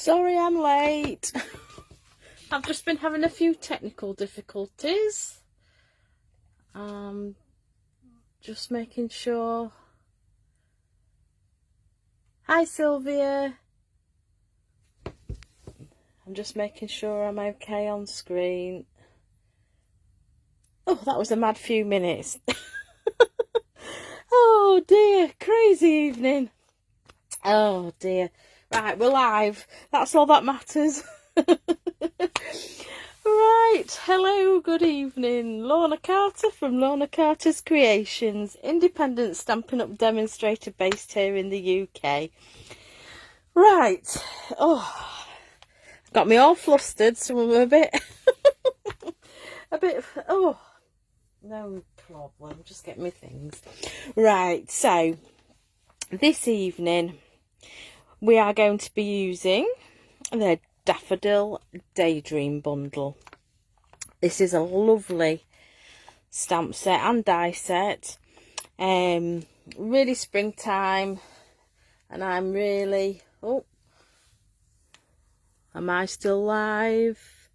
Sorry I'm late. I've just been having a few technical difficulties. Just making sure. Hi Sylvia. I'm just making sure I'm okay on screen. Oh, that was a mad few minutes. Oh dear, crazy evening. Oh dear. Right, we're live. That's all that matters. Right, hello, good evening. Lorna Carter from Lorna Carter's Creations, independent Stampin' Up demonstrator based here in the UK. Right, oh, got me all flustered, so I'm a bit, oh, no problem, just get me things. Right, so this evening we are going to be using the Daffodil Daydream bundle. This is a lovely stamp set and die set. Really springtime, and I'm really, oh, am I still live?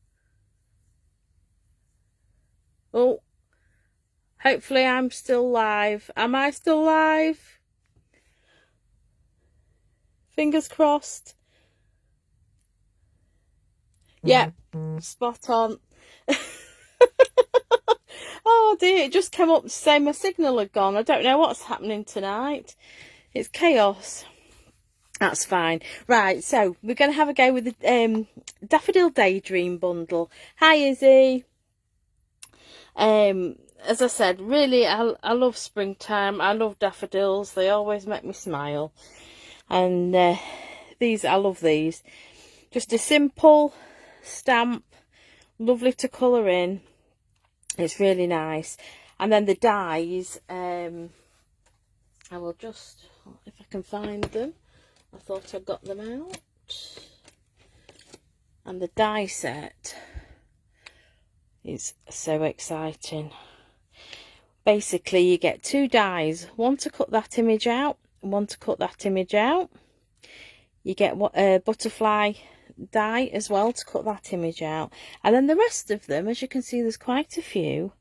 Oh, hopefully I'm still live. Am I still live? Fingers crossed. Yeah, spot on. Oh dear, it just came up to say my signal had gone. I don't know what's happening tonight. It's chaos. That's fine. Right, so we're going to have a go with the Daffodil Daydream bundle. Hi Izzy. As I said, really, I love springtime. I love daffodils. They always make me smile. And these, I love these. Just a simple stamp, lovely to colour in. It's really nice. And then the dies, I will just, if I can find them, I thought I got them out. And the die set is so exciting. Basically you get two dies, one to cut that image out, one to cut that image out. You get a butterfly die as well to cut that image out, and then the rest of them, as you can see there's quite a few,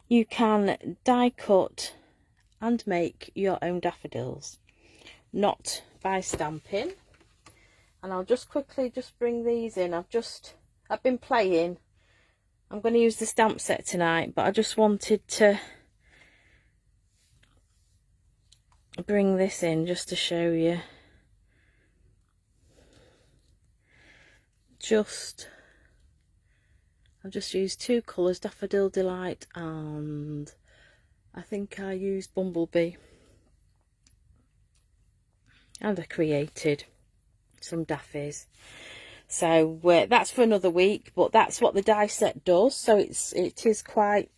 you can die cut and make your own daffodils, not by stamping. And I'll just quickly just bring these in. I've been playing. I'm going to use the stamp set tonight, but I just wanted to bring this in just to show you. I've just used two colours, Daffodil Delight, and I think I used Bumblebee. And I created some daffies. So that's for another week, but that's what the die set does. So it is quite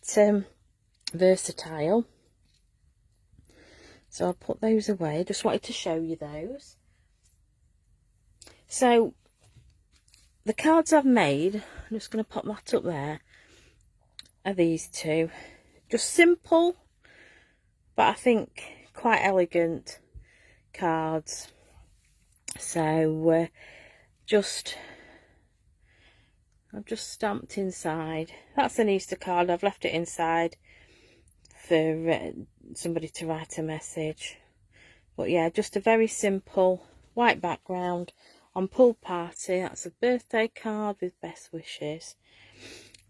versatile. So I'll put those away. Just wanted to show you those. So the cards I've made, I'm just going to pop that up there, are these two. Just simple, but I think quite elegant cards. So I've just stamped inside. That's an Easter card. I've left it inside for somebody to write a message. But yeah, just a very simple white background on Pool Party. That's a birthday card with best wishes.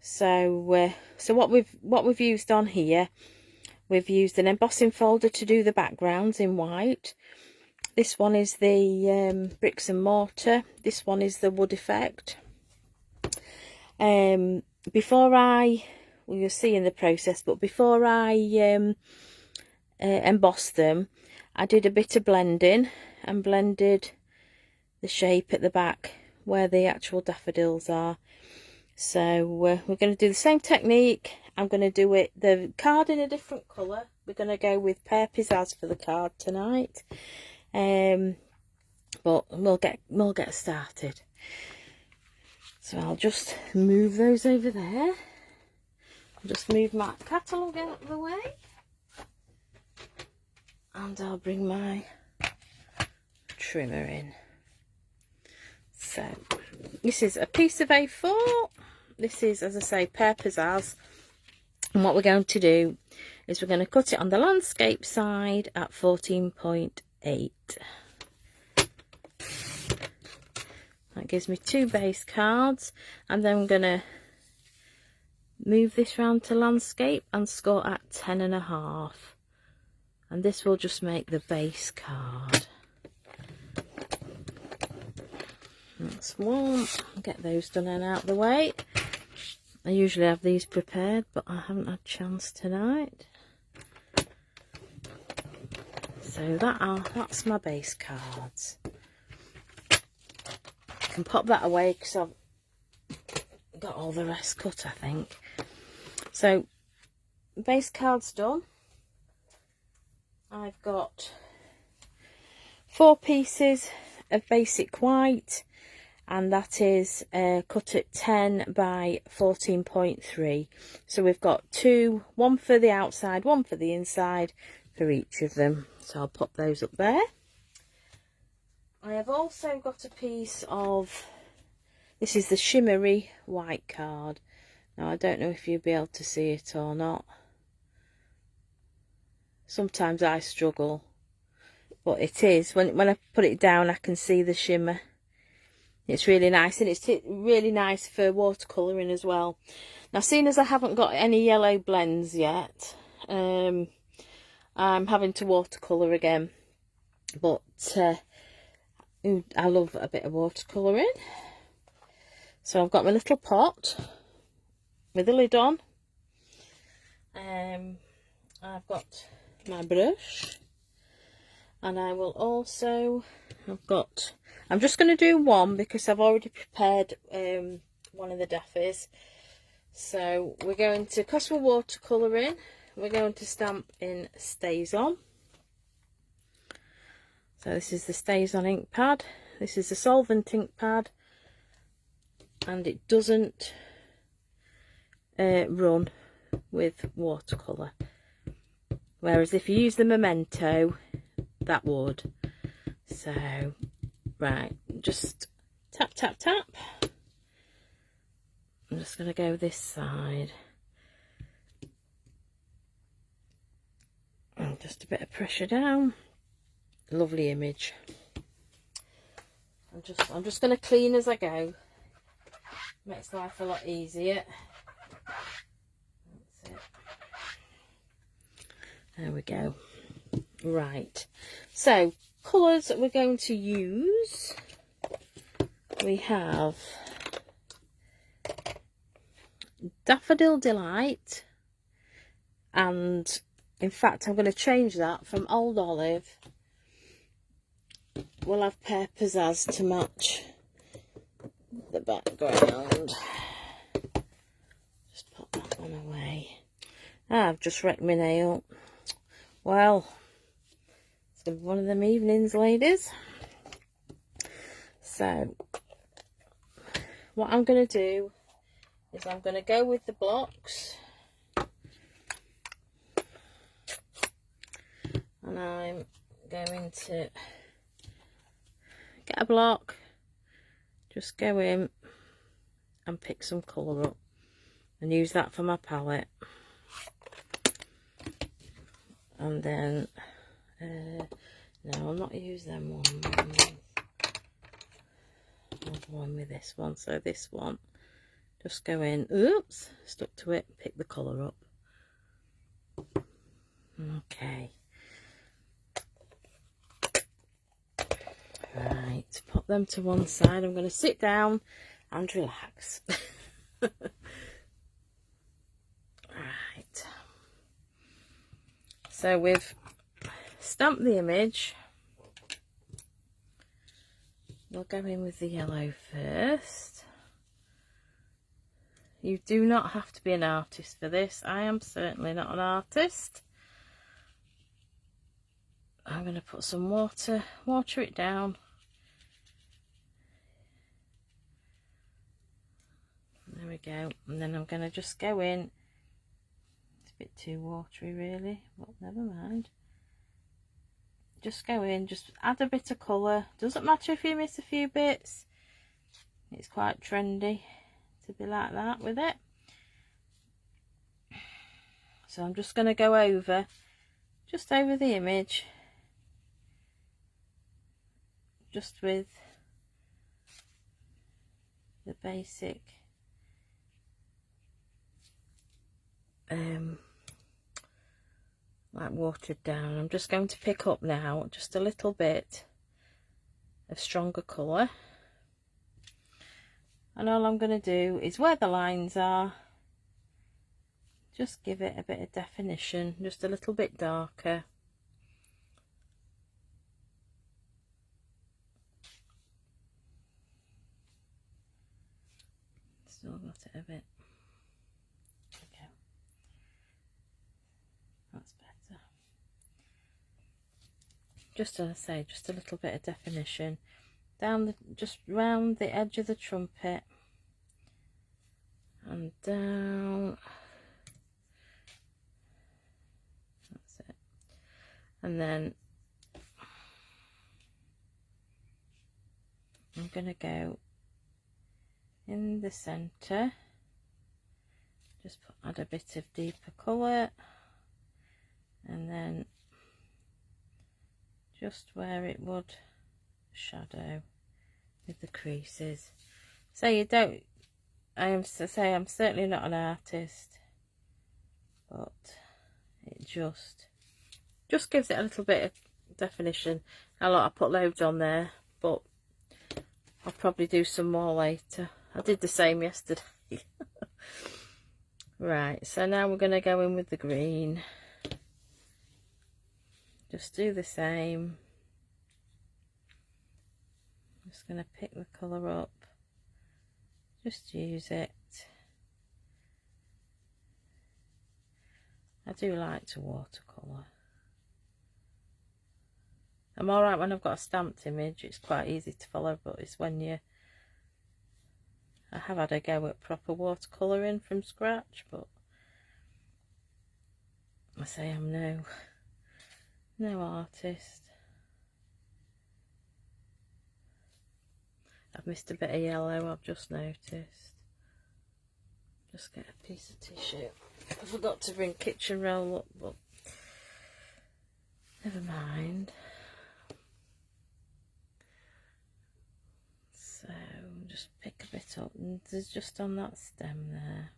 So so what we've used on here, we've used an embossing folder to do the backgrounds in white. This one is the bricks and mortar. This one is the wood effect. Before I, well, you'll see in the process, but before I embossed them, I did a bit of blending and blended the shape at the back where the actual daffodils are. So we're going to do the same technique. I'm going to do the card in a different colour. We're going to go with Pear Pizzazz for the card tonight. But we'll get started. So I'll just move those over there. I'll just move my catalogue out of the way, and I'll bring my trimmer in. So this is a piece of A4. This is, as I say, Pear Pizzazz. And what we're going to do is we're going to cut it on the landscape side at 14.8. That gives me 2 base cards, and then I'm going to move this round to landscape and score at 10.5. And this will just make the base card. That's one. Get those done and out of the way. I usually have these prepared, but I haven't had a chance tonight. So that's my base cards. I can pop that away because I've got all the rest cut, I think. So base cards done. I've got 4 pieces of basic white, and that is cut at 10 by 14.3. So we've got 2, one for the outside, one for the inside for each of them. So I'll pop those up there. I have also got a piece of, this is the Shimmery White card. Now I don't know if you'll be able to see it or not. Sometimes I struggle, but it is. When I put it down, I can see the shimmer. It's really nice, and it's really nice for watercolouring as well. Now, seeing as I haven't got any yellow blends yet, I'm having to watercolour again. But I love a bit of watercolouring. So I've got my little pot with the lid on. I've got my brush, and I will also, I'm just going to do one because I've already prepared one of the daffies. So we're going to, because we're watercolouring, we're going to stamp in Stays On. So this is the Stays On ink pad. This is the solvent ink pad, and it doesn't run with watercolour. Whereas if you use the Memento, that would. So, right, just tap, tap, tap. I'm just going to go this side. And just a bit of pressure down. Lovely image. I'm just going to clean as I go. Makes life a lot easier. That's it. There we go. Right. So, colours we're going to use. We have Daffodil Delight, and in fact I'm going to change that from Old Olive. We'll have Pear Pizzazz to match the background. Just pop that one away. I've just wrecked my nail. Well, it's going to be one of them evenings, ladies. So, what I'm going to do is I'm going to go with the blocks. And I'm going to get a block, just go in and pick some colour up and use that for my palette. And then, no, I'll not use them ones. I'll go on with this one. So this one, just go in, oops, stuck to it, pick the colour up. Okay. Right, pop them to one side. I'm going to sit down and relax. Right. So we've stamped the image. We'll go in with the yellow first. You do not have to be an artist for this. I am certainly not an artist. I'm going to put some water it down. There we go. And then I'm going to just go in. It's a bit too watery really, but never mind. Just go in, just add a bit of colour. Doesn't matter if you miss a few bits. It's quite trendy to be like that with it. So I'm just going to go over, just over the image, just with the basic like watered down. I'm just going to pick up now just a little bit of stronger colour, and all I'm going to do is where the lines are, just give it a bit of definition, just a little bit darker. Still got it a bit. Okay, that's better. Just as I say, just a little bit of definition down the, just round the edge of the trumpet and down. That's it. And then I'm going to go in the centre, just add a bit of deeper colour, and then just where it would shadow with the creases. So you don't, I'm certainly not an artist, but it just gives it a little bit of definition. I put loads on there, but I'll probably do some more later. I did the same yesterday. Right, so now we're going to go in with the green. Just do the same. Just going to pick the colour up. Just use it. I do like to watercolour. I'm alright when I've got a stamped image, it's quite easy to follow, but it's when I have had a go at proper watercolouring from scratch, but I say I'm no artist. I've missed a bit of yellow, I've just noticed. Just get a piece of tissue. I forgot to bring kitchen roll up, but never mind. So just pick a bit up, and there's just on that stem there.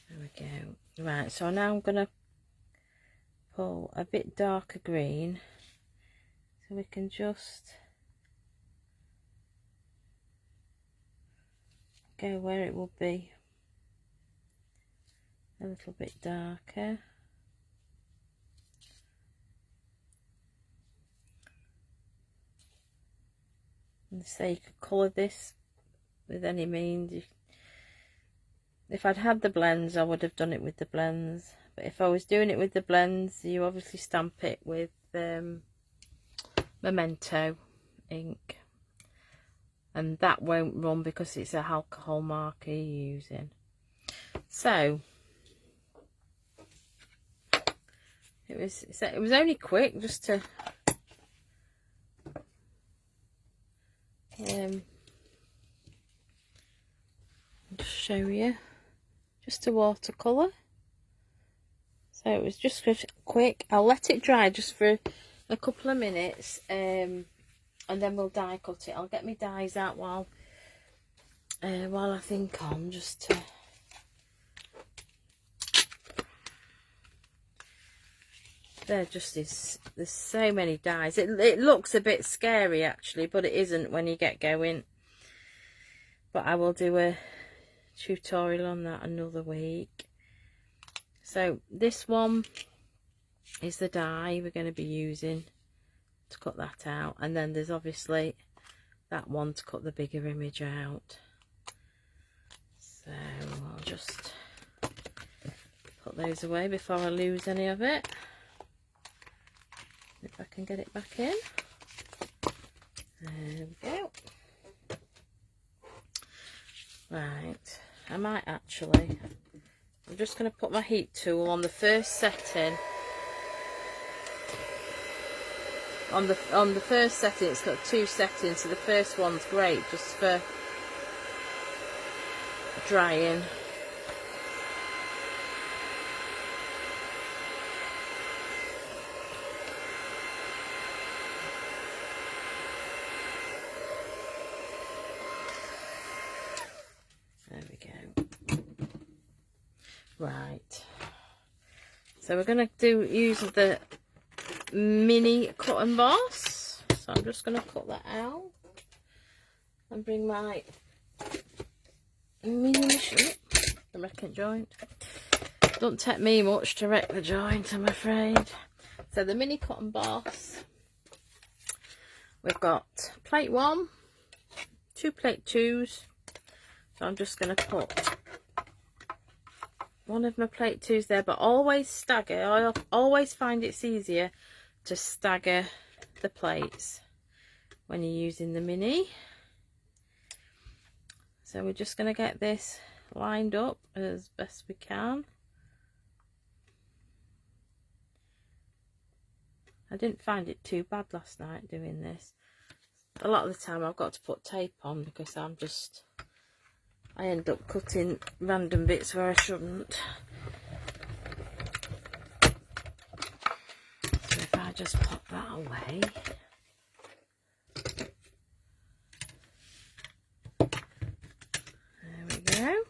There we go. Right, so now I'm going to pull a bit darker green, so we can just go where it will be a little bit darker. And so you could colour this with any means. If I'd had the blends, I would have done it with the blends. But if I was doing it with the blends, you obviously stamp it with Memento ink. And that won't run because it's a alcohol marker you're using. So it was only quick just to just show you, just a watercolour. So it was just quick. I'll let it dry just for a couple of minutes, and then we'll die cut it. I'll get my dies out while I think on, just to there just is, there's so many dies. It looks a bit scary actually, but it isn't when you get going. But I will do a tutorial on that another week. So this one is the die we're going to be using to cut that out, and then there's obviously that one to cut the bigger image out. So I'll just put those away before I lose any of it. If I can get it back in. There we go. Right, I might actually, I'm just going to put my heat tool on the first setting On the first setting, it's got 2 settings, so the first one's great just for drying. There we go. Right. So we're going to use the mini cut and emboss. So I'm just going to cut that out and bring my mini machine, the wrecking joint. Don't take me much to wreck the joint, I'm afraid. So the mini cut and emboss. We've got plate 1, 2 plate 2s. So I'm just going to put one of my plate 2s there, but always stagger. I always find it's easier to stagger the plates when you're using the mini. So we're just going to get this lined up as best we can. I didn't find it too bad last night doing this. A lot of the time I've got to put tape on because I end up cutting random bits where I shouldn't. So if I just pop that away. There we go.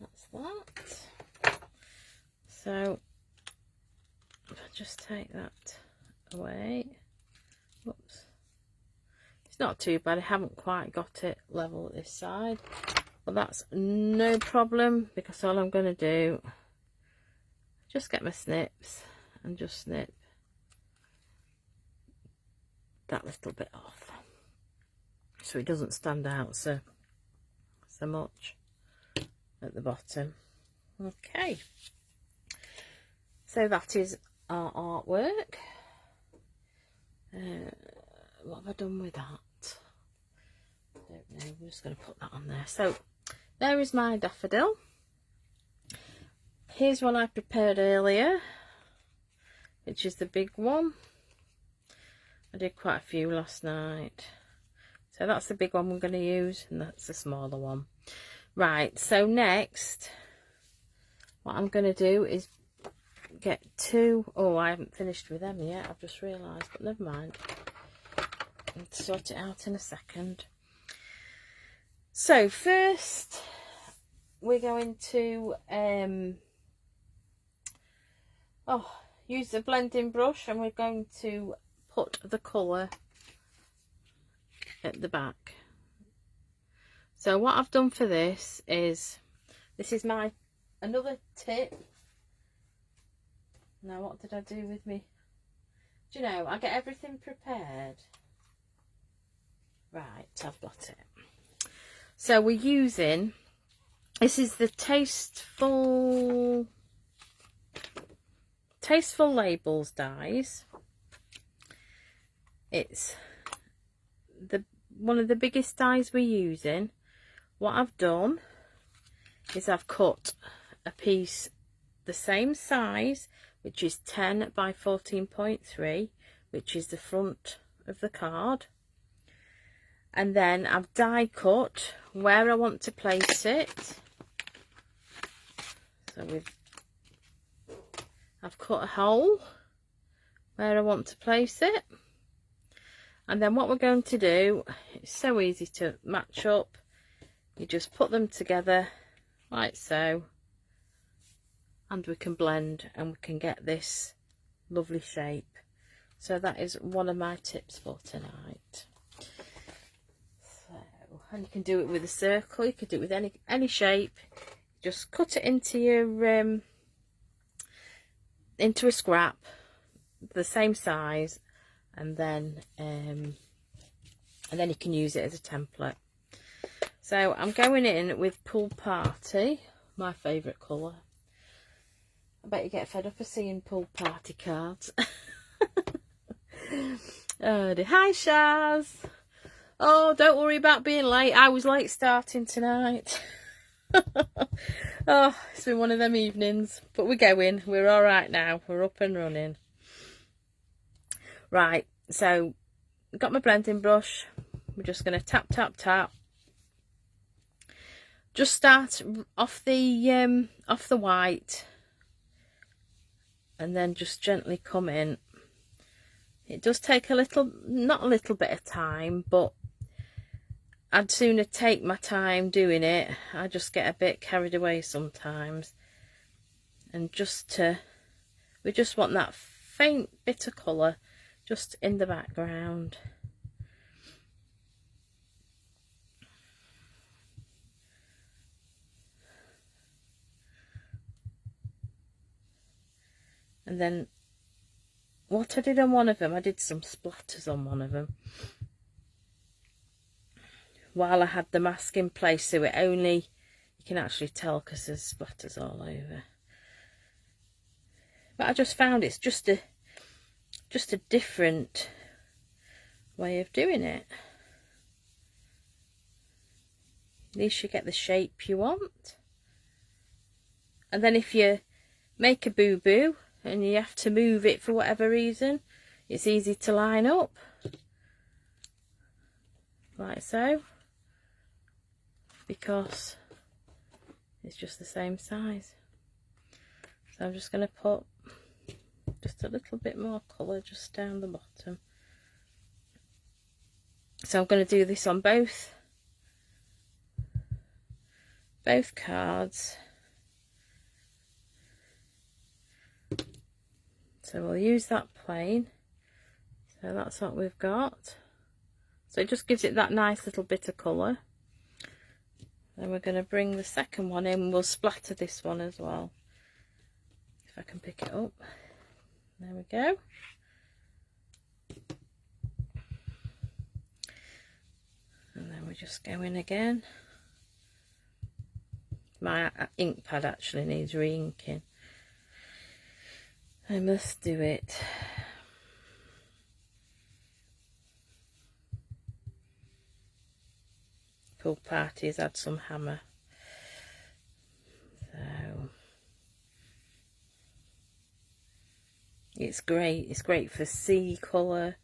That's that. So if I just take that away. Whoops. It's not too bad. I haven't quite got it level at this side, but that's no problem because all I'm going to do, just get my snips and just snip that little bit off so it doesn't stand out so much at the bottom. Okay, so that is our artwork. What have I done with that? I don't know. We're just going to put that on there. So there is my daffodil. Here's one I prepared earlier, which is the big one. I did quite a few last night. So that's the big one we're going to use, and that's the smaller one. Right, so next, what I'm going to do is get 2. Oh, I haven't finished with them yet. I've just realised, but never mind. I'll sort it out in a second. So first we're going to use the blending brush, and we're going to put the colour at the back. So what I've done for this is my another tip. Now what did I do with me? Do you know, I get everything prepared. Right, I've got it. So we're using, this is the Tasteful Labels dies. It's one of the biggest dies we're using. What I've done is I've cut a piece the same size, which is 10 by 14.3, which is the front of the card. And then I've die cut where I want to place it. So I've cut a hole where I want to place it. And then what we're going to do, it's so easy to match up. You just put them together like so. And we can blend and we can get this lovely shape. So that is one of my tips for tonight. And you can do it with a circle, you can do it with any shape. Just cut it into your into a scrap the same size, and then you can use it as a template. So I'm going in with Pool Party, my favourite colour. I bet you get fed up of seeing Pool Party cards. Oh, hi Shaz. Oh, don't worry about being late. I was late starting tonight. Oh, it's been one of them evenings. But we're going. We're all right now. We're up and running. Right, so I've got my blending brush. We're just going to tap, tap, tap. Just start off the white, and then just gently come in. It does take a little, not a little bit of time, but I'd sooner take my time doing it. I just get a bit carried away sometimes. And we just want that faint bit of colour just in the background. And then what I did on one of them, I did some splatters on one of them while I had the mask in place, so it only, you can actually tell because there's splatters all over. But I just found it's just a different way of doing it. At least you get the shape you want. And then if you make a boo-boo and you have to move it for whatever reason, it's easy to line up like so, because it's just the same size. So I'm just going to put just a little bit more colour just down the bottom. So I'm going to do this on both cards. So we'll use that plain. So that's what we've got. So it just gives it that nice little bit of colour. Then we're going to bring the second one in. We'll splatter this one as well. If I can pick it up. There we go. And then we just go in again. My ink pad actually needs re-inking. I must do it. Pool parties had some hammer. So it's great. It's great for sea colour.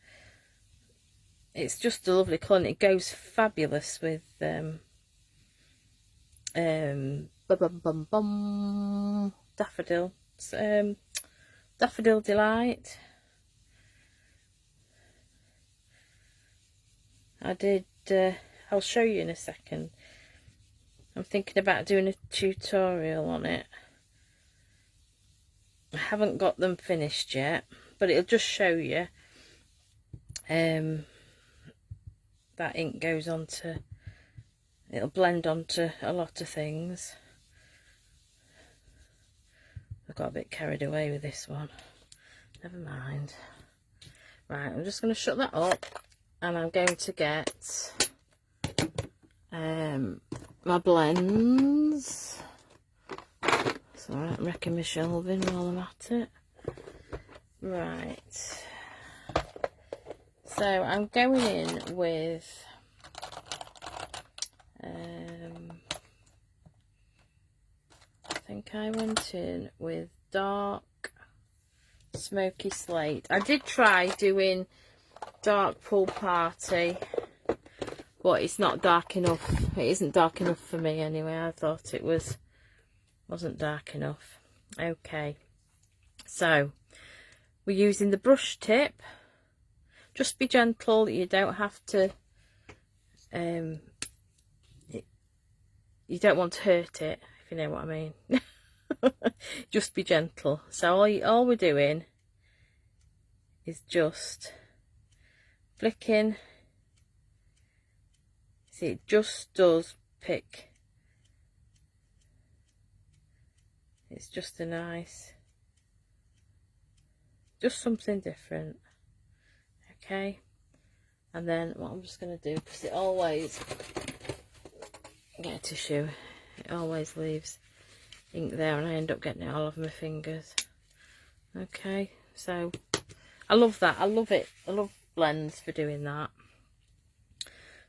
It's just a lovely colour, and it goes fabulous with Daffodil. Daffodil Delight. I did, I'll show you in a second. I'm thinking about doing a tutorial on it. I haven't got them finished yet, but it'll just show you. That ink goes onto, it'll blend onto a lot of things. I got a bit carried away with this one. Never mind. Right, I'm just going to shut that up, and I'm going to get my blends. So I'm wrecking my shelving while I'm at it. Right. So I'm going in with I think I went in with dark smoky slate. I did try doing dark pool party, but it's not dark enough. It isn't dark enough for me anyway. I thought it wasn't dark enough. Okay, so we're using the brush tip. Just be gentle. You don't have to you don't want to hurt it, if you know what I mean. Just be gentle. So all we're doing is just flicking. See, it just does pick. It's just a nice, just something different. Okay, and then what I'm just going to do, because it always, get a tissue, it always leaves ink there and I end up getting it all over my fingers. Okay, so I love that. I love it. I love blends for doing that.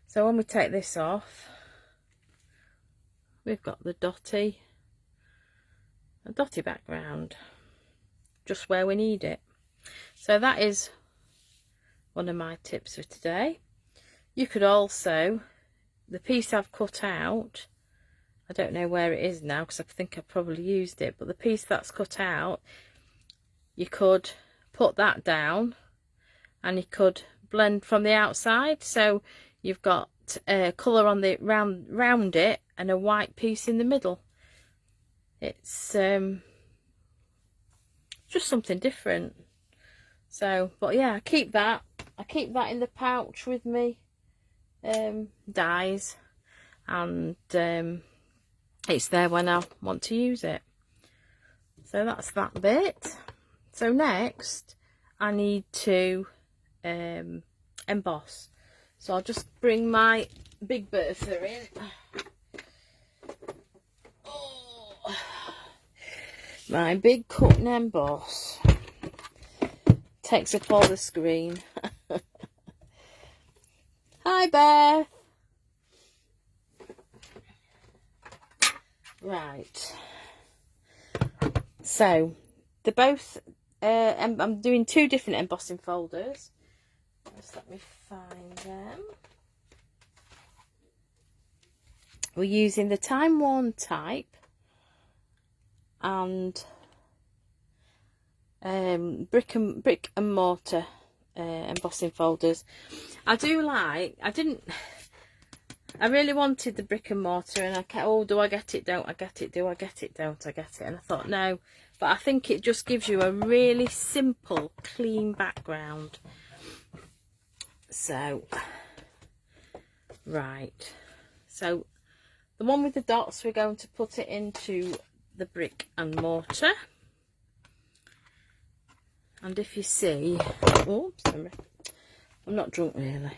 So when we take this off, we've got the dotty background just where we need it. So that is one of my tips for today. You could also, the piece I've cut out, I don't know where it is now because I think I probably used it, but the piece that's cut out, you could put that down and you could blend from the outside, so you've got colour on the round it and a white piece in the middle. It's just something different. So, but yeah, I keep that in the pouch with me dies, and it's there when I want to use it. So that's that bit. So next I need to emboss, so I'll just bring my Big Bertha in. Oh, my big cut and emboss takes up all the screen. Hi Beth. Right, so they're both I'm doing two different embossing folders. Just let me find them. We're using the Time Worn type and brick and mortar embossing folders. I really wanted the brick and mortar, and I kept, oh, do I get it, don't I get it, do I get it, don't I get it, and I thought no, but I think it just gives you a really simple, clean background. So, right, so the one with the dots, we're going to put it into the brick and mortar. And if you see, oops, I'm not drunk really.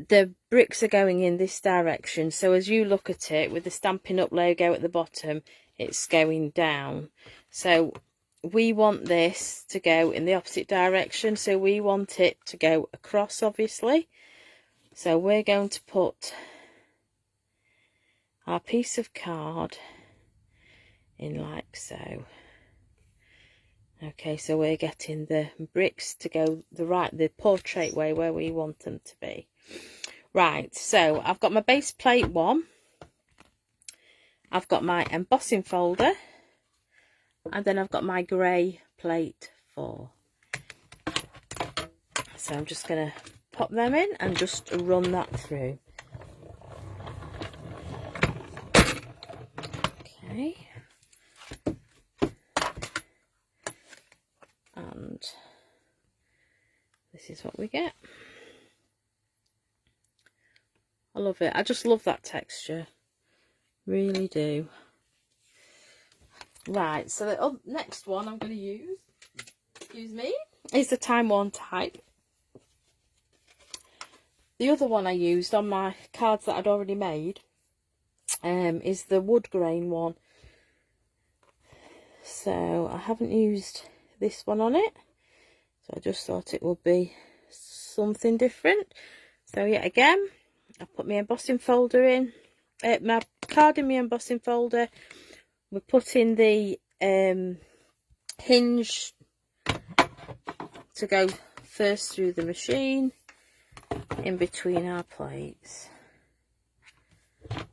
The bricks are going in this direction, so as you look at it with the Stampin' Up logo at the bottom, it's going down. So we want this to go in the opposite direction, so we want it to go across, obviously. So we're going to put our piece of card in like so. Okay, so we're getting the bricks to go the portrait way where we want them to be. Right, so I've got my base plate 1, I've got my embossing folder, and then I've got my grey plate 4. So I'm just going to pop them in and just run that through. Okay. And this is what we get. I love it. I just love that texture. Really do. Right, so the next one I'm going to use, excuse me, is the Time Worn type. The other one I used on my cards that I'd already made is the wood grain one. So I haven't used this one on it, so I just thought it would be something different. So yet again, I put my embossing folder in, my card in my embossing folder. We're putting the hinge to go first through the machine in between our plates. Like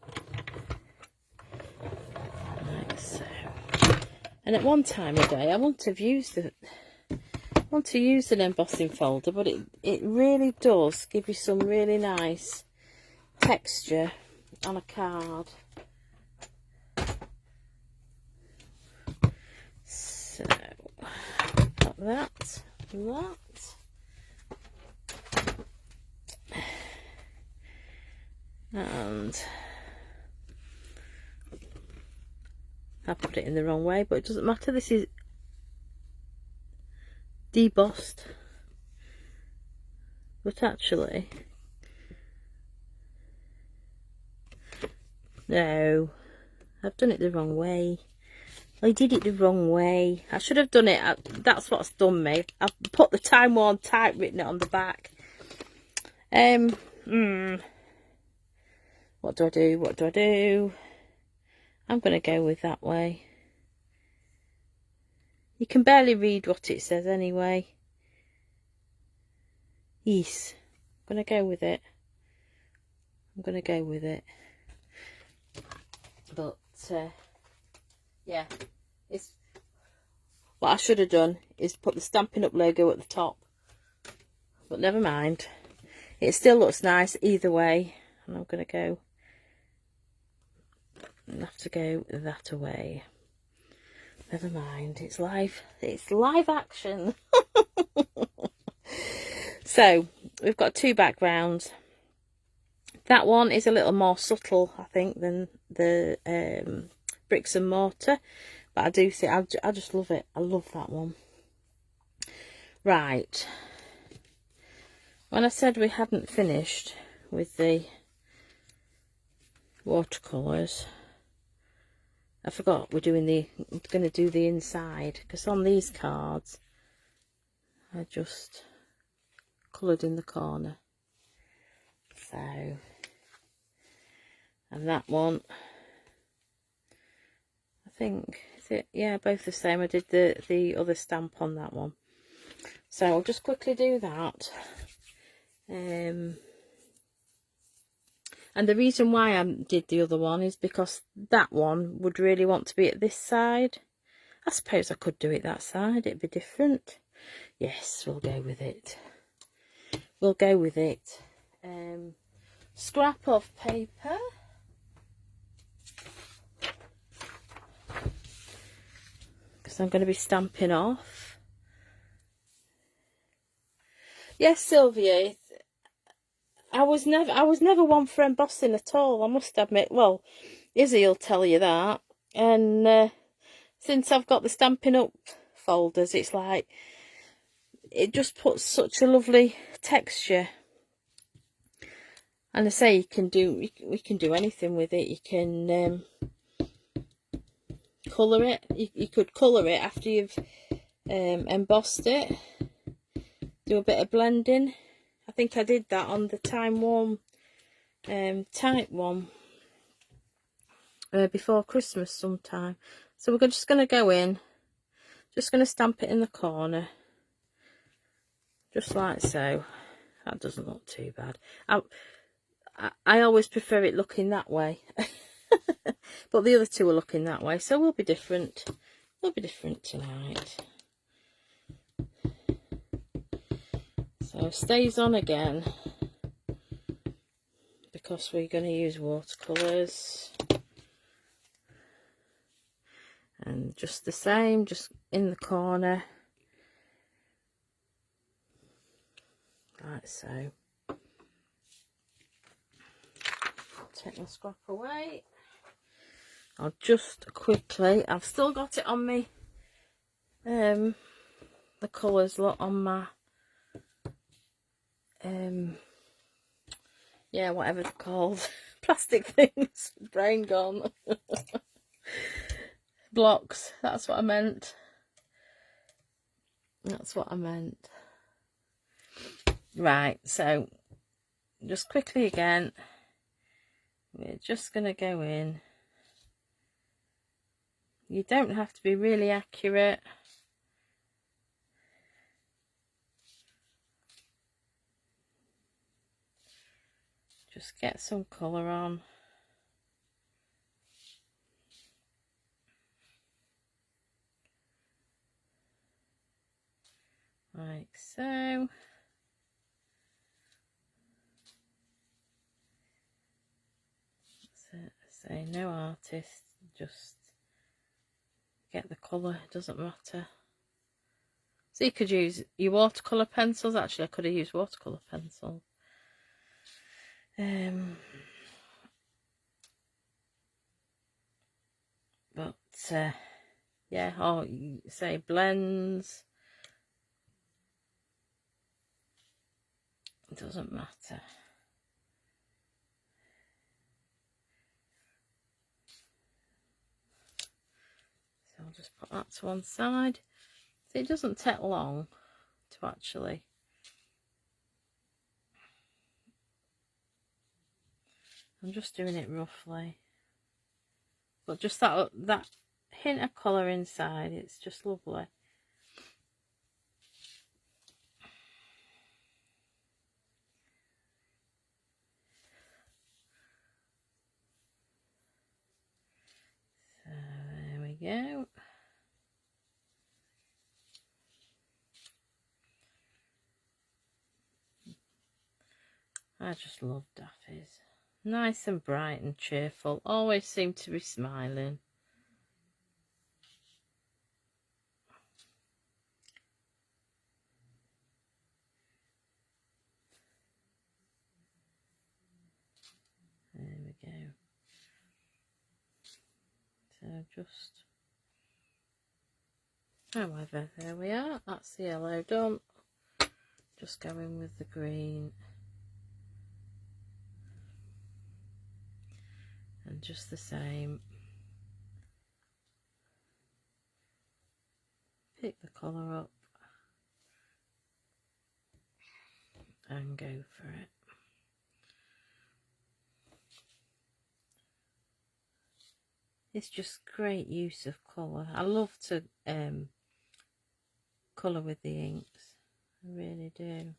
so. And at one time a day I want to use an embossing folder, but it really does give you some really nice texture on a card. So got that, and I put it in the wrong way, but it doesn't matter. This is debossed, but actually no, I've done it the wrong way. I did it the wrong way. I should have done it. That's what's done me. I've put the Time Worn type written on the back. What do I do? What do I do? I'm going to go with that way. You can barely read what it says anyway. Yes, I'm going to go with it. I'm going to go with it. But, yeah, it's what I should have done is put the Stampin' Up logo at the top. But never mind. It still looks nice either way. And I'm going to go, I have to go that away. Never mind, it's live action. So we've got two backgrounds. That one is a little more subtle, I think, than the bricks and mortar, but I do see, I just love it. I love that one. Right, when I said we hadn't finished with the watercolours, I forgot we're going to do the inside, because on these cards I just coloured in the corner. So, and that one, I think, is it? Yeah, both the same. I did the other stamp on that one. So I'll just quickly do that. And the reason why I did the other one is because that one would really want to be at this side. I suppose I could do it that side, it'd be different. Yes, we'll go with it. We'll go with it. Scrap of paper. Because I'm going to be stamping off. Yes, Sylvia, I was never one for embossing at all, I must admit. Well, Izzy will tell you that. And since I've got the Stampin' Up folders, it's like, it just puts such a lovely texture. And I say, we can do anything with it. You can colour it. You could colour it after you've embossed it. Do a bit of blending. I think I did that on the Time Warm type one before Christmas sometime. So we're just going to go in, just going to stamp it in the corner, just like so. That doesn't look too bad. I always prefer it looking that way, but the other two are looking that way, so we'll be different. We'll be different tonight. So stays on again, because we're going to use watercolours. And just the same, just in the corner, like so. Take my scrap away. I'll just quickly, I've still got it on me, the colours, look, on my, yeah, whatever they're called, plastic things, brain gone. Blocks, that's what I meant. That's what I meant. Right, so just quickly again, we're just going to go in. You don't have to be really accurate. Just get some colour on. Like so. Say no artist, just get the colour, it doesn't matter. So you could use your watercolour pencils. Actually, I could have used watercolour pencils. But yeah, or say blends, it doesn't matter. So I'll just put that to one side. So it doesn't take long to actually I'm just doing it roughly, but just that hint of colour inside, it's just lovely. go. I just love Daffies. Nice and bright and cheerful. Always seem to be smiling. There we go. So just, however, there we are. That's the yellow done. Just going with the green. And just the same. Pick the colour up and go for it. It's just great use of colour. I love to colour with the inks. I really do.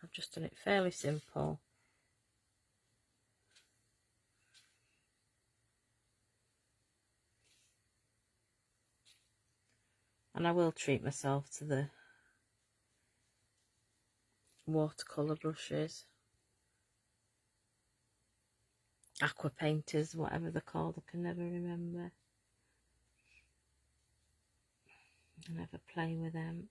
I've just done it fairly simple. And I will treat myself to the watercolor brushes. Aqua painters, whatever they're called, I can never remember. I never play with them.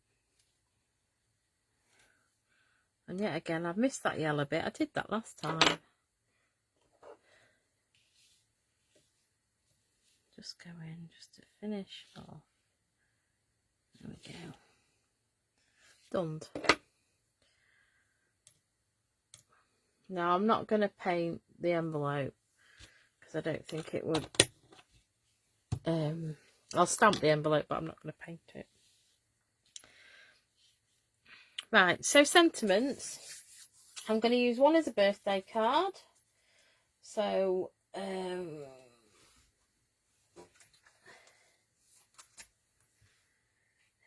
And yet again, I've missed that yellow bit. I did that last time. Just go in just to finish off. There we go. Done. Now I'm not going to paint the envelope because I don't think it would. I'll stamp the envelope, but I'm not going to paint it. Right, so sentiments. I'm going to use one as a birthday card. So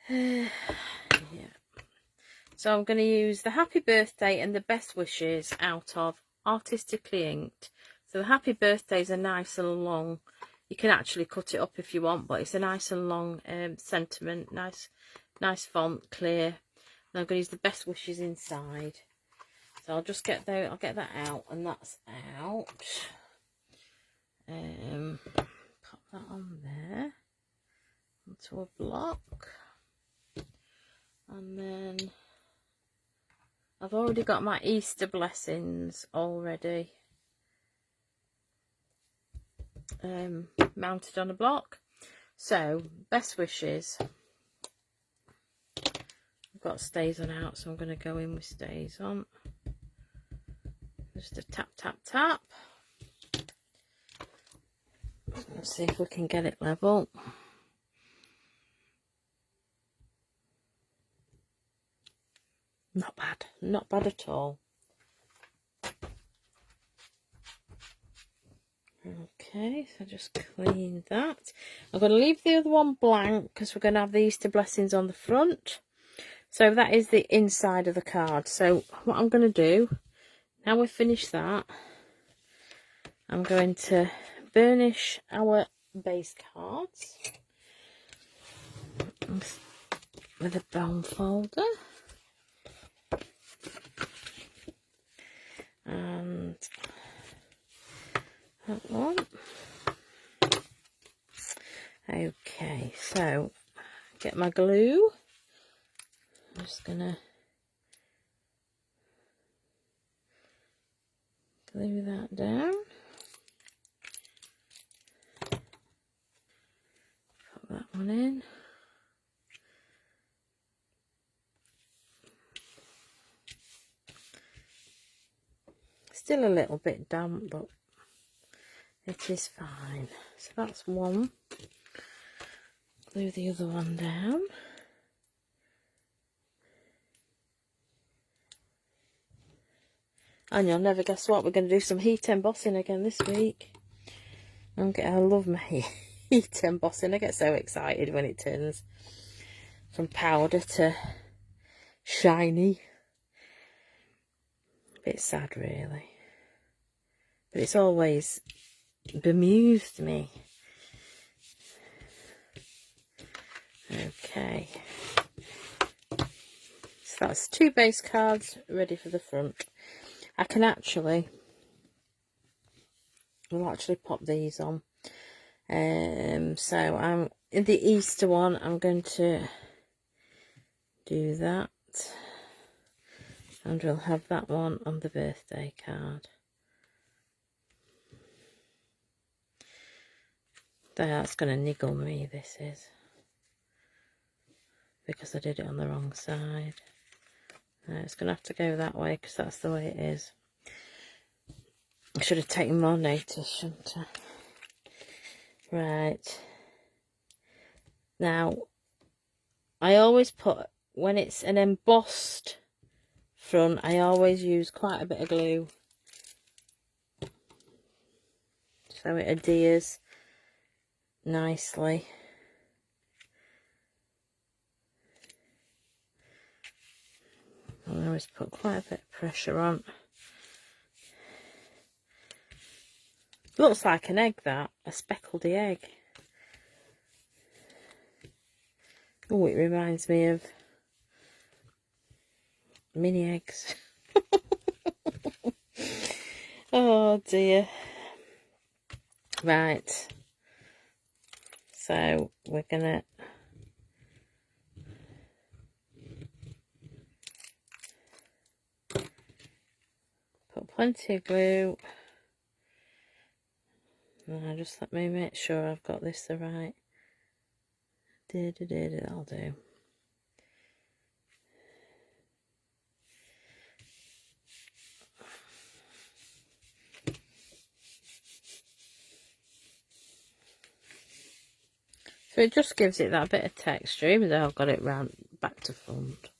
yeah. So I'm going to use the happy birthday and the best wishes out of Artistically Inked. So the happy birthdays are nice and long. You can actually cut it up if you want, but it's a nice and long sentiment. Nice font, clear. And I'm going to use the best wishes inside. So I'll just get that. I'll get that out, and that's out. Pop that on there onto a block, and then I've already got my Easter blessings already mounted on a block. So best wishes. I've got stays on out, so I'm going to go in with stays on. Just a tap, tap, tap. Let's see if we can get it level. Not bad. Not bad at all. Okay, so just clean that. I'm going to leave the other one blank because we're going to have the Easter blessings on the front. So that is the inside of the card. So what I'm going to do, now we've finished that, I'm going to burnish our base cards with a brown folder. And that one. Okay, so get my glue. I'm just gonna glue that down. Put that one in. Still a little bit damp, but it is fine. So that's one. Glue the other one down. And you'll never guess what, we're going to do some heat embossing again this week. I love my heat embossing. I get so excited when it turns from powder to shiny. A bit sad really. But it's always bemused me. Okay. So that's 2 base cards ready for the front. I can actually, we'll actually pop these on. So I'm in the Easter one, I'm going to do that. And we'll have that one on the birthday card. That's going to niggle me, this is. Because I did it on the wrong side. It's going to have to go that way because that's the way it is. I should have taken more notice, shouldn't I? Right. Now, I always put, when it's an embossed front, I always use quite a bit of glue. So it adheres nicely. I always put quite a bit of pressure on. Looks like an egg, that, a speckledy egg. Oh, it reminds me of mini eggs. Oh dear. Right. So we're gonna put plenty of glue. Now just let me make sure I've got this the right. That'll do. So it just gives it that bit of texture, even though I've got it round back to front.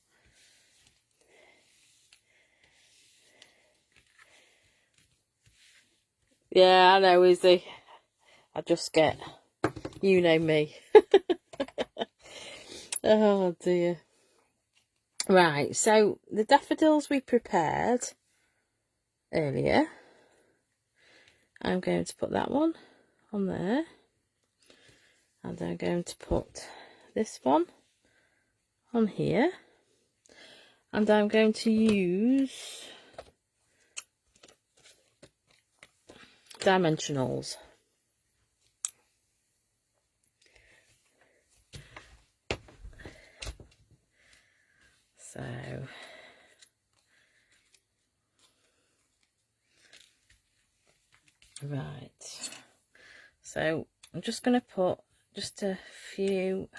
Yeah, I know, Izzy. I just get, you know me. Oh dear. Right, so the daffodils we prepared earlier, I'm going to put that one on there. And I'm going to put this one on here. And I'm going to use dimensionals. So, right. So I'm just going to put just a few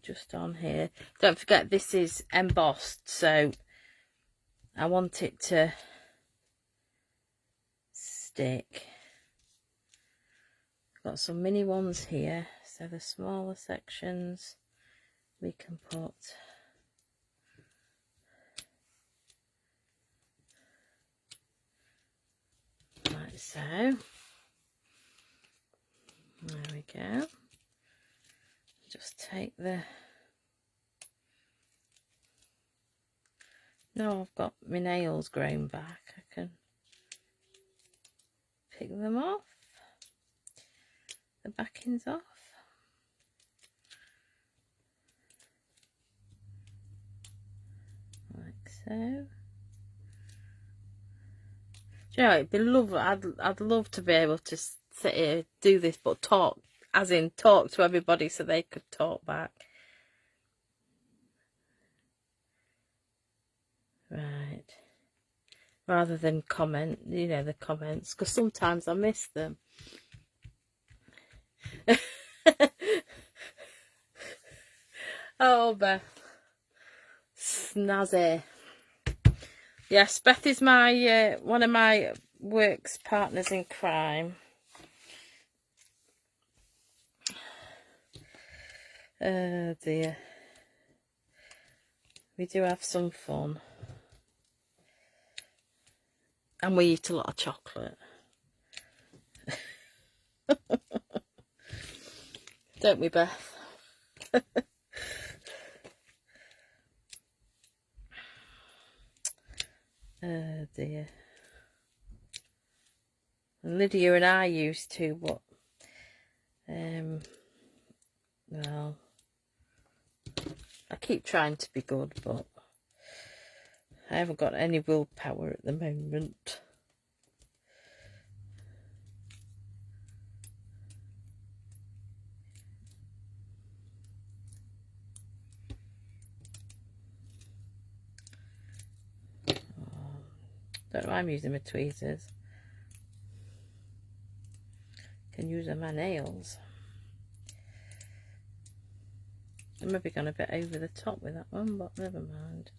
just on here. Don't forget this is embossed, so I want it to stick. Got some mini ones here, so the smaller sections we can put like so. There we go. Just take the, no, I've got my nails grown back, I can pick them off, the backings off, like so. Do you know, it'd be lovely. I'd love to be able to sit here, do this, but talk, as in talk to everybody so they could talk back. Right. Rather than comment, you know, the comments, because sometimes I miss them. Oh, Beth. Snazzy. Yes, Beth is my one of my works partners in crime. Oh dear. We do have some fun. And we eat a lot of chocolate. Don't we, Beth? Oh dear. And Lydia and I used to, but well, I keep trying to be good, but I haven't got any willpower at the moment. Don't know why I'm using my tweezers. Can use my nails. I maybe gone a bit over the top with that one, but never mind.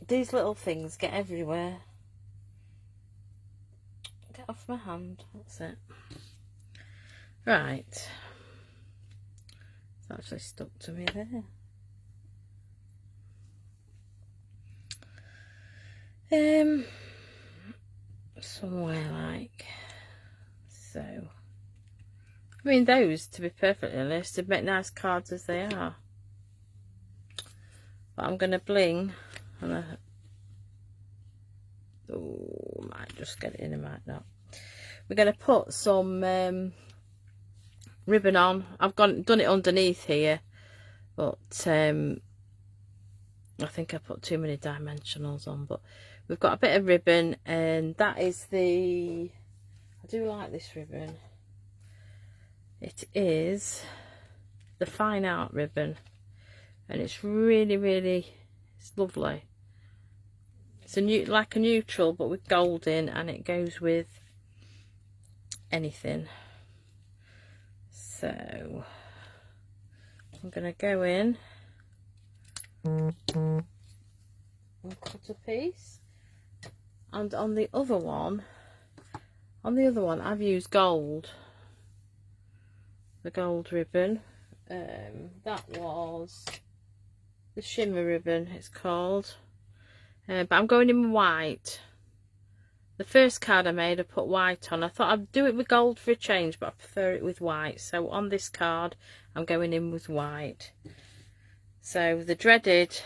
These little things get everywhere. Get off my hand. That's it. Right. It's actually stuck to me there. Somewhere like so. I mean, those, to be perfectly honest, would make nice cards as they are. But I'm going to bling on a... Oh, might just get it in, I might not. We're going to put some ribbon on. I've done it underneath here, but I think I put too many dimensionals on. But we've got a bit of ribbon, and that is the... I do like this ribbon. It is the Fine Art ribbon, and it's really, it's lovely. It's like a neutral, but with gold in, and it goes with anything. So I'm going to go in and cut a piece, and on the other one I've used gold. The gold ribbon, that was the shimmer ribbon, it's called, but I'm going in white. The first card I made, I put white on. I thought I'd do it with gold for a change, but I prefer it with white. So on this card I'm going in with white. So the dreaded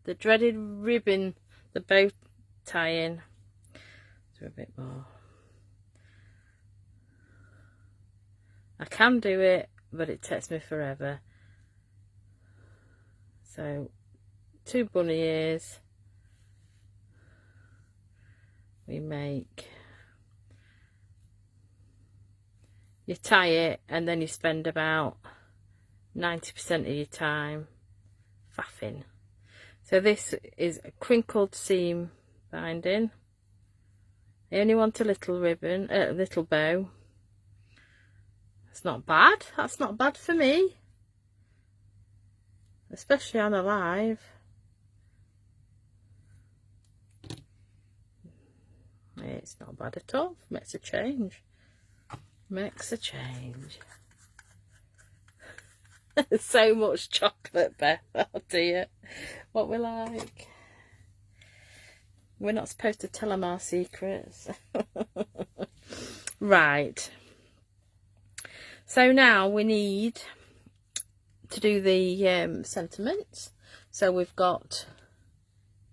ribbon, the bow tie-in. Do a bit more. I can do it, but it takes me forever. So 2 bunny ears. We make, you tie it, and then you spend about 90% of your time faffing. So this is a crinkled seam binding. I only want a little ribbon, a little bow. It's not bad. That's not bad for me, especially on a live. It's not bad at all. Makes a change. Makes a change. So much chocolate, Beth. Oh dear. What we like. We're not supposed to tell them our secrets. Right. So now we need to do the sentiments. So we've got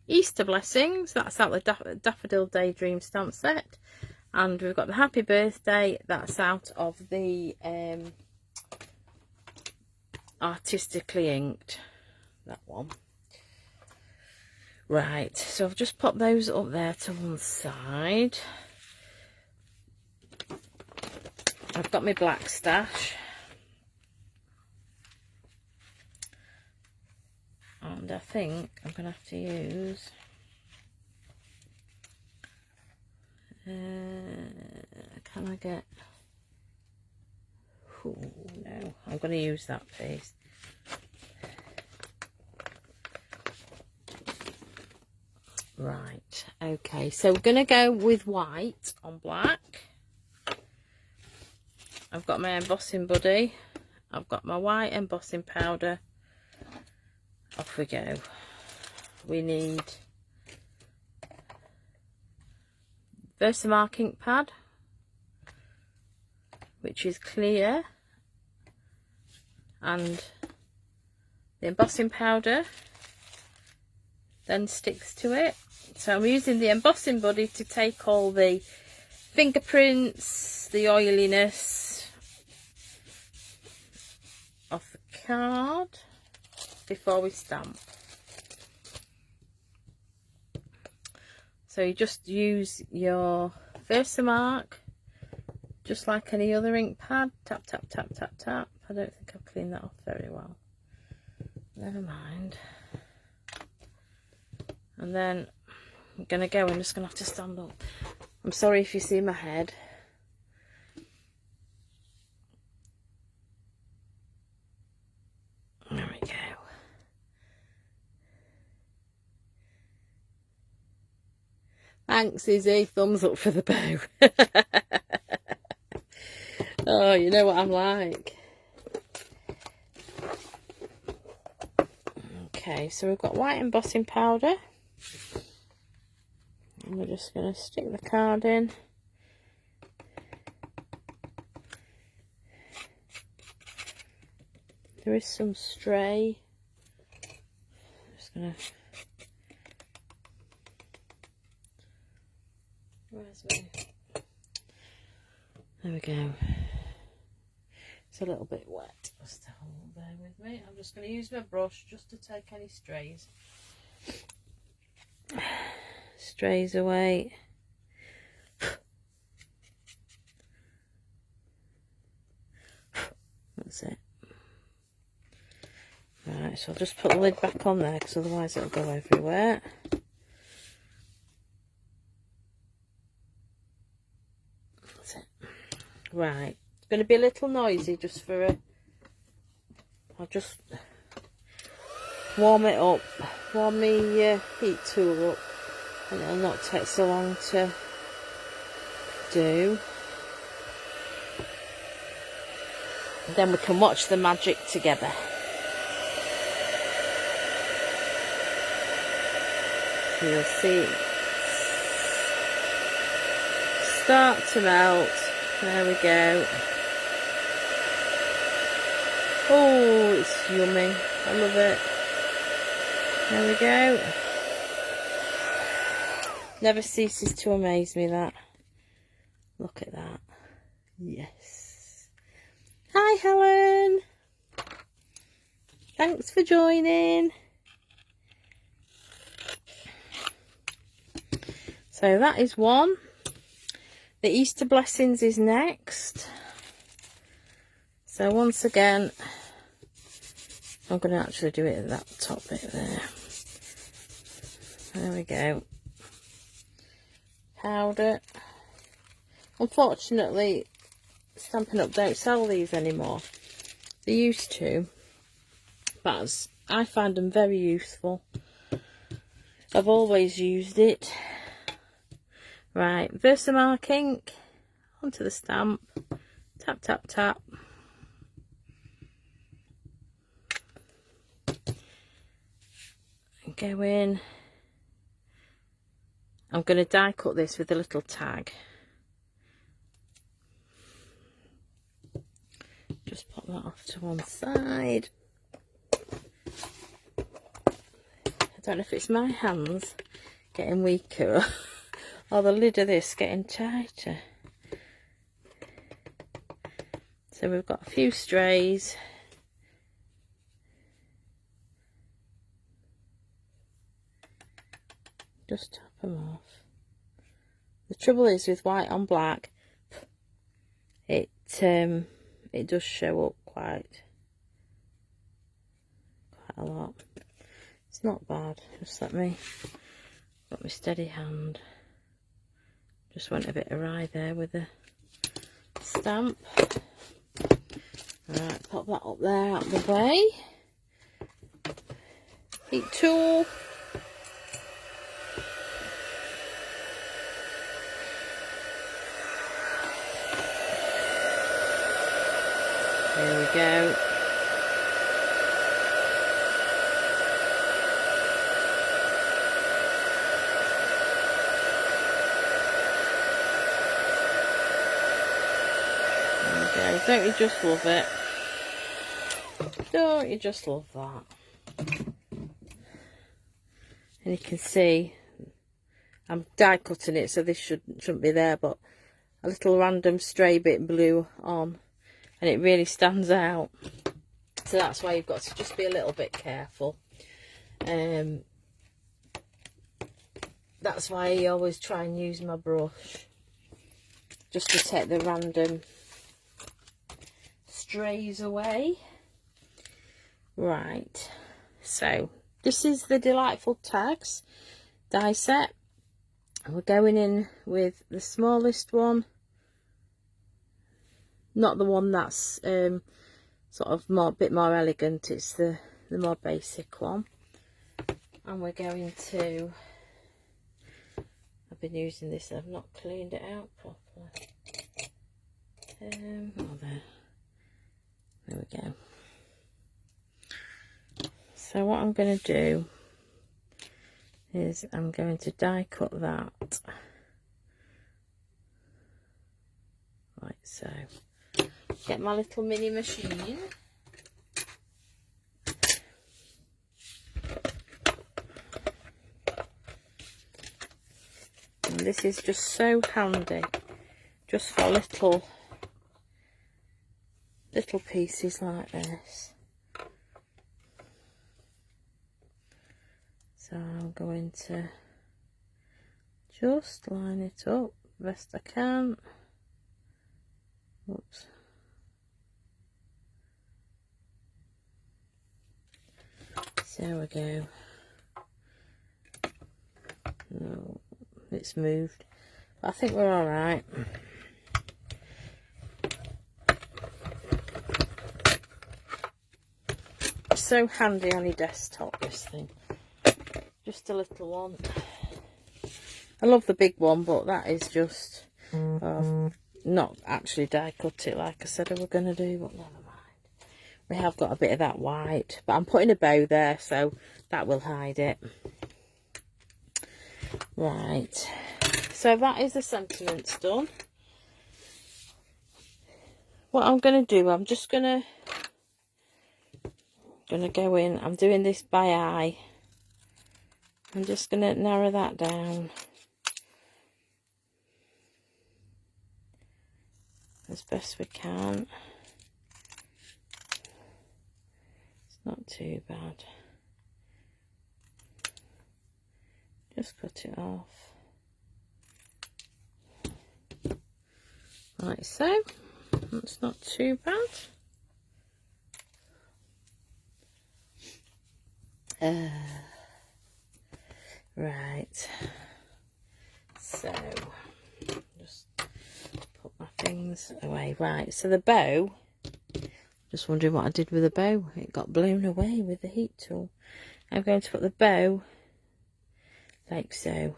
Easter Blessings, that's out the Daffodil Daydream stamp set, and we've got the Happy Birthday, that's out of the Artistically Inked, that one. Right, so I've just popped those up there to one side. I've got my black stash, and I think I'm going to have to use can I get, oh no, I'm going to use that piece. Right, okay, so we're going to go with white on black. I've got my embossing buddy, I've got my white embossing powder. Off we go. We need Versamark ink pad, which is clear, and the embossing powder then sticks to it. So I'm using the embossing buddy to take all the fingerprints, the oiliness off the card before we stamp. So you just use your Versamark just like any other ink pad. Tap, tap, tap, tap, tap. I don't think I've cleaned that off very well. Never mind. And then I'm going to go, I'm just going to have to stand up. I'm sorry if you see my head. There we go. Thanks, Izzy. Thumbs up for the bow. Oh, you know what I'm like. Okay, so we've got white embossing powder. And we're just going to stick the card in. There is some stray. Just going to... Where's me? There we go. It's a little bit wet. Just hold there with me. I'm just going to use my brush just to take any strays. Strays away. That's it. Right, so I'll just put the lid back on there because otherwise it'll go everywhere. That's it. Right, it's going to be a little noisy just for a... I'll just warm it up, warm the heat tool up, and it'll not take so long to do. And then we can watch the magic together. So you'll see it start to melt. There we go. Oh, it's yummy. I love it. There we go. Never ceases to amaze me, that. Look at that. Yes. Hi, Helen. Thanks for joining. So that is one. The Easter Blessings is next. So once again, I'm going to actually do it at that top bit there. There we go. Powder. Unfortunately, Stampin' Up don't sell these anymore. They used to, but I find them very useful. I've always used it. Right, Versamark ink onto the stamp. Tap, tap, tap. Go in. I'm going to die cut this with a little tag. Just pop that off to one side. I don't know if it's my hands getting weaker or the lid of this getting tighter. So we've got a few strays. Just tap them off. The trouble is with white on black, it does show up quite a lot. It's not bad. Just let me got my steady hand. Just went a bit awry there with the stamp. Alright, pop that up there out of the way. Heat tool. There we go. There we go. Don't you just love it? Don't you just love that? And you can see I'm die cutting it, so this shouldn't be there, but a little random stray bit blue on, and it really stands out. So that's why you've got to just be a little bit careful. That's why I always try and use my brush, just to take the random strays away. Right, so this is the Delightful Tags die set. We're going in with the smallest one, not the one that's sort of bit more elegant, it's the more basic one. And we're going to, I've been using this, I've not cleaned it out properly. There we go. So what I'm going to do is I'm going to die cut that like so. Get my little mini machine. And this is just so handy, just for little pieces like this. So I'm going to just line it up best I can. Oops. So there we go. No, it's moved. But I think we're alright. So handy on your desktop, this thing. Just a little one. I love the big one, but that is just not actually die cut it like I said I were going to do, but never mind. We have got a bit of that white, but I'm putting a bow there, so that will hide it. Right, so that is the sentiments done. What I'm going to do, I'm just going to go in, I'm doing this by eye. I'm just going to narrow that down as best we can. It's not too bad. Just cut it off. Like so. That's not too bad. Right, so just put my things away. Right, so the bow, just wondering what I did with the bow. It got blown away with the heat tool. I'm going to put the bow like so,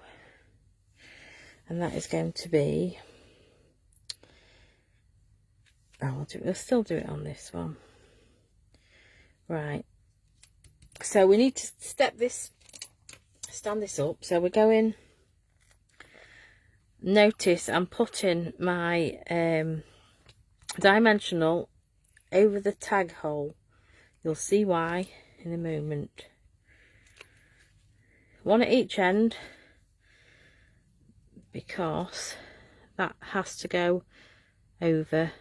and that is going to be, we'll still do it on this one. Right, so we need to stand this up. So we're going, notice I'm putting my dimensional over the tag hole. You'll see why in a moment. One at each end, because that has to go over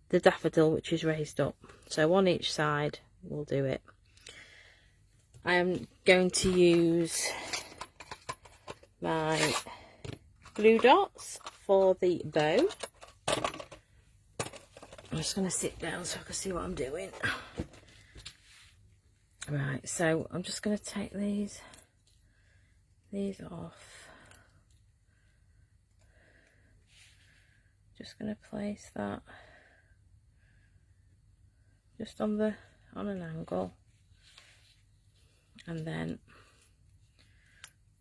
the daffodil which is raised up. So one each side will do it. I am going to use my glue dots for the bow. I'm just going to sit down so I can see what I'm doing. Right, so I'm just going to take these off. Just going to place that just on an angle. And then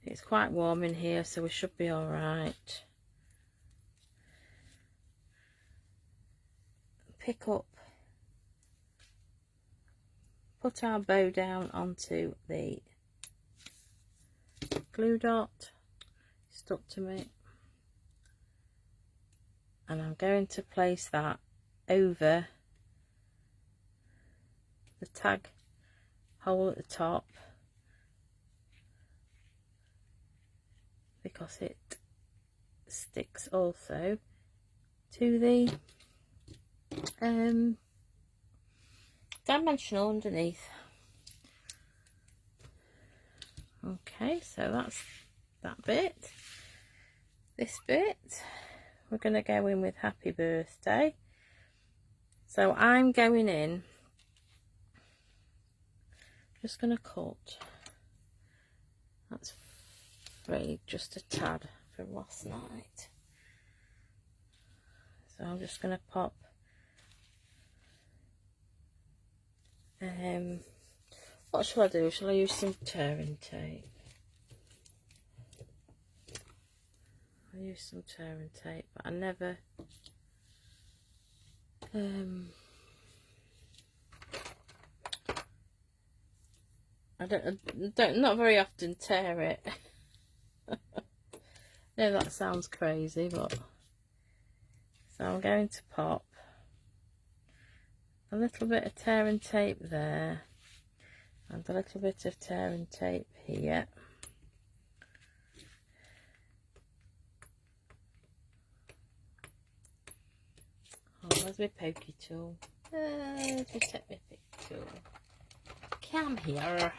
it's quite warm in here, so we should be all right. Pick up, put our bow down onto the glue dot, stuck to me, and I'm going to place that over the tag hole at the top, because it sticks also to the dimensional underneath. Okay, so that's that bit. This bit we're going to go in with Happy Birthday. So I'm going in, just going to cut, that's frayed just a tad from last night. So I'm just going to pop what shall I do? Shall I use some tearing tape? I'll use some tearing tape, but I never I don't not very often tear it. No, that sounds crazy, but so I'm going to pop a little bit of tearing tape there and a little bit of tearing tape here. Oh, where's my pokey tool? Where's my technical tool? Come here.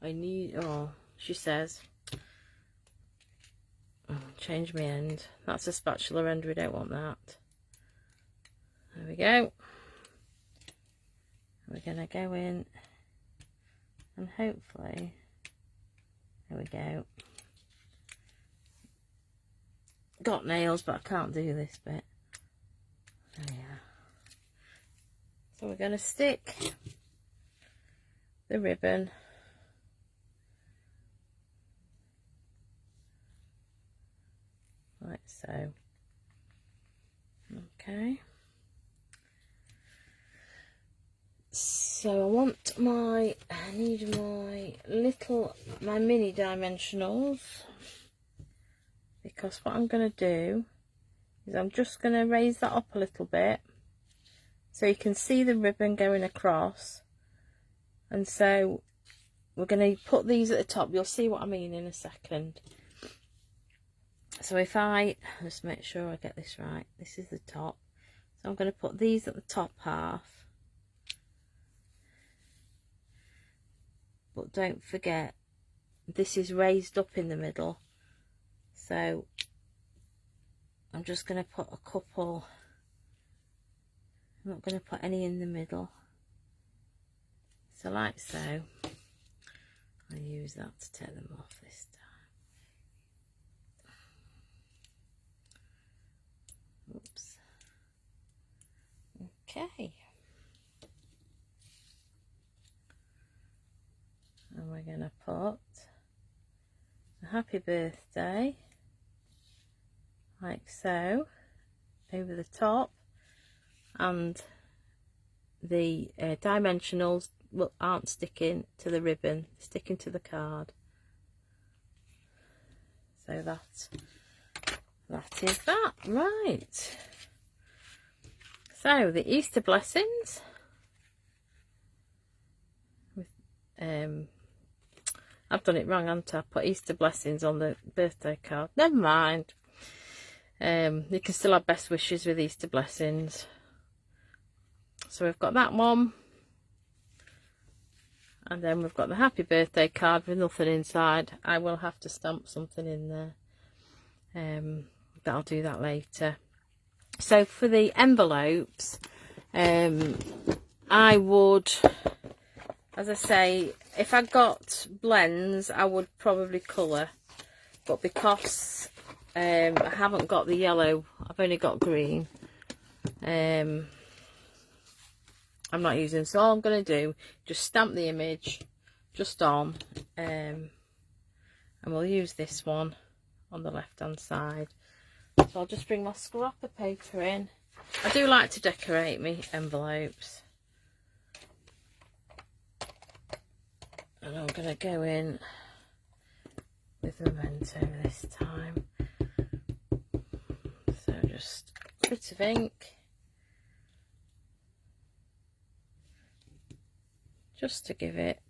I need, oh, she says, oh, change my end. That's a spatula end, we don't want that. There we go. We're going to go in and hopefully, there we go. Got nails, but I can't do this bit. There we are. So we're going to stick the ribbon like so. Okay. So I need my mini dimensionals, because what I'm going to do is I'm just going to raise that up a little bit so you can see the ribbon going across. And so we're going to put these at the top. You'll see what I mean in a second. So if I just make sure I get this right, this is the top. So I'm going to put these at the top half. But don't forget, this is raised up in the middle. So I'm just going to put a couple. I'm not going to put any in the middle. So like so. I'll use that to take them off this time. Oops. Okay. And we're going to put a Happy Birthday like so over the top, and the dimensionals aren't sticking to the ribbon, sticking to the card. So that is that. Right, so the Easter blessings with I've done it wrong, haven't I? Put Easter blessings on the birthday card. Never mind. You can still have best wishes with Easter blessings. So we've got that one. And then we've got the Happy Birthday card with nothing inside. I will have to stamp something in there. But I'll do that later. So for the envelopes, I would, as I say, if I got blends, I would probably colour. But because I haven't got the yellow, I've only got green. I'm not using, so all I'm going to do, just stamp the image just on, and we'll use this one on the left hand side. So I'll just bring my scrap of paper in. I do like to decorate my envelopes, and I'm going to go in with Memento this time. So just a bit of ink, just to give it,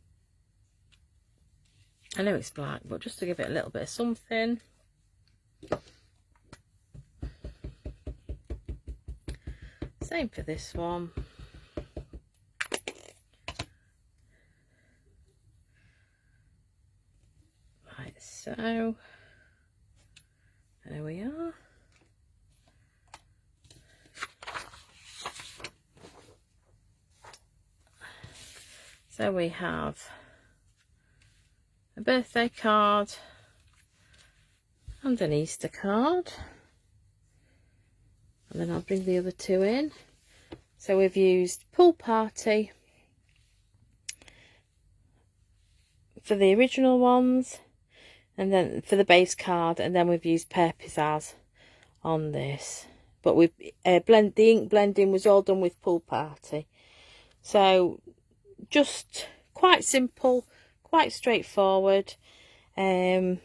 I know it's black, but just to give it a little bit of something. Same for this one. Right, so there we are. So we have a birthday card and an Easter card. And then I'll bring the other two in. So we've used Pool Party for the original ones, and then for the base card, and then we've used Pear Pizzazz on this. But we've the ink blending was all done with Pool Party. So just quite simple, quite straightforward, and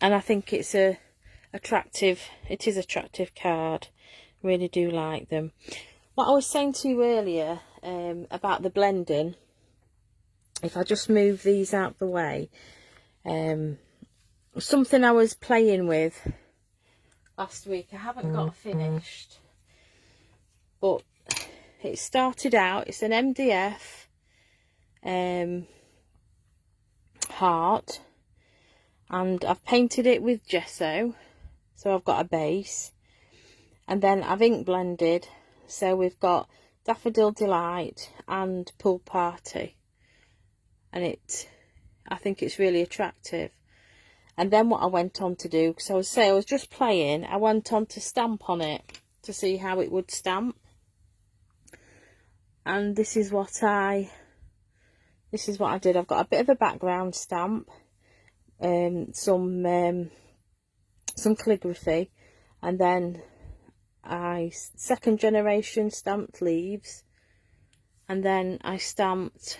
I think it's attractive card. Really do like them. What I was saying to you earlier about the blending, if I just move these out the way, something I was playing with last week, I haven't got finished, but it started out, it's an MDF heart, and I've painted it with gesso, so I've got a base, and then I've ink blended, so we've got Daffodil Delight and Pool Party, and I think it's really attractive. And then what I went on to do, because I was just playing, I went on to stamp on it to see how it would stamp, and this is what I did. I've got a bit of a background stamp, some calligraphy, and then I second generation stamped leaves, and then I stamped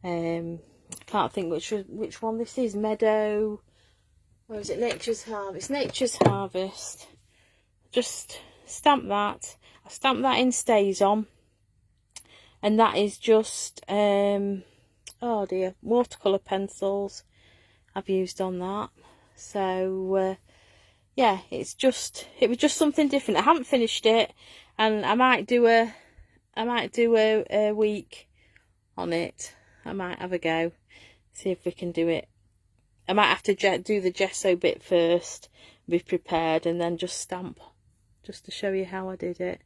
I can't think which one this is, Meadow, or is it Nature's Harvest? Nature's Harvest. Just stamp that. I stamped that in StazOn, and that is just oh dear, watercolor pencils I've used on that. So yeah, it was just something different. I haven't finished it, and I might do a week on it. I might have a go, see if we can do it. I might have to do the gesso bit first, be prepared, and then just stamp, just to show you how I did it.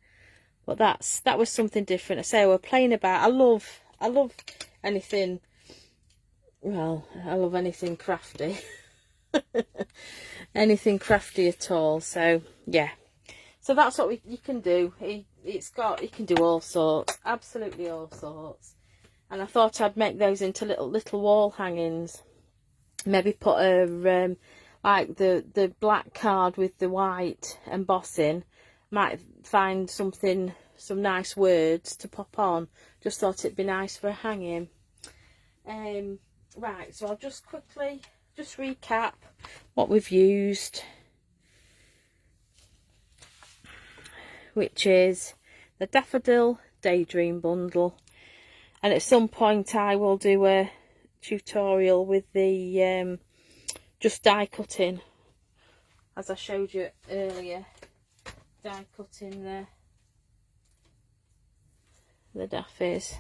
But that was something different. I say we're playing about. I love anything. Well, I love anything crafty. Anything crafty at all. So yeah. So that's what you can do. You can do all sorts, absolutely all sorts. And I thought I'd make those into little wall hangings. Maybe put a like the black card with the white embossing. Might find some nice words to pop on. Just thought it'd be nice for a hanging. Right, so I'll just quickly recap what we've used, which is the Daffodil Daydream bundle, and at some point I will do a tutorial with the just die cutting, as I showed you earlier, die cutting the daffies.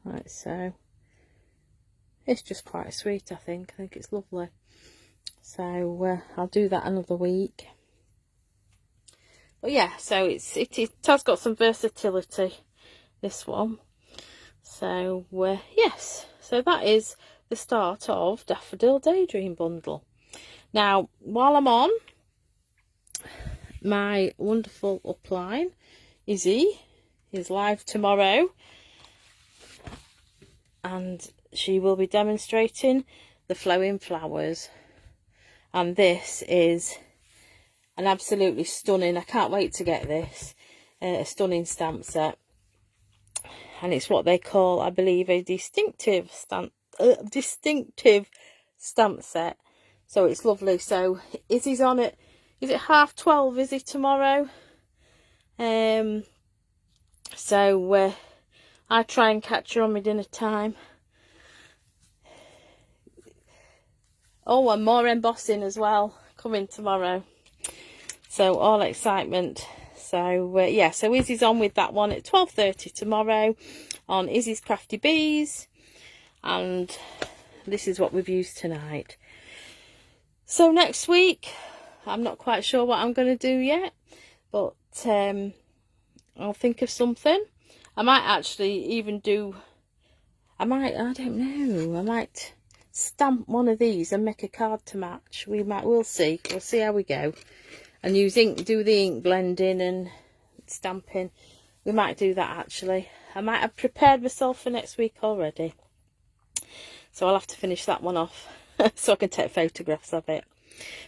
Right, so it's just quite sweet. I think it's lovely. So I'll do that another week. But yeah, so it has got some versatility, this one. So yes, so that is the start of Daffodil Daydream bundle. Now, while I'm on, my wonderful upline Izzy is live tomorrow, and she will be demonstrating the flowing flowers, and this is an absolutely stunning, I can't wait to get this, a stunning stamp set, and it's what they call, I believe, a distinctive stamp set. So it's lovely. So Izzy's on it. Is it 12:30? Is it tomorrow? So I try and catch her on my dinner time. Oh, and more embossing as well coming tomorrow. So all excitement. So yeah, so Izzy's on with that one at 12:30 tomorrow on Izzy's Crafty Bees, and this is what we've used tonight. So next week, I'm not quite sure what I'm going to do yet, but I'll think of something. I might actually even do, I don't know, I might stamp one of these and make a card to match. We'll see how we go. And use ink, do the ink blending and stamping. We might do that actually. I might have prepared myself for next week already. So I'll have to finish that one off so I can take photographs of it.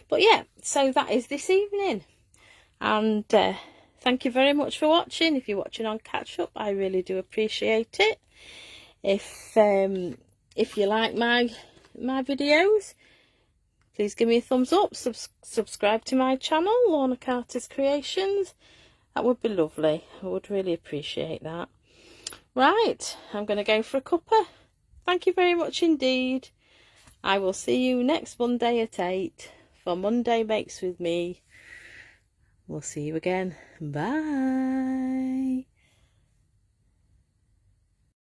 But yeah, so that is this evening. And thank you very much for watching. If you're watching on catch up, I really do appreciate it. If you like my videos, please give me a thumbs up. Subscribe to my channel, Lorna Carter's Creations. That would be lovely. I would really appreciate that. Right, I'm going to go for a cuppa. Thank you very much indeed. I will see you next Monday at 8 for Monday Makes with me. We'll see you again. Bye.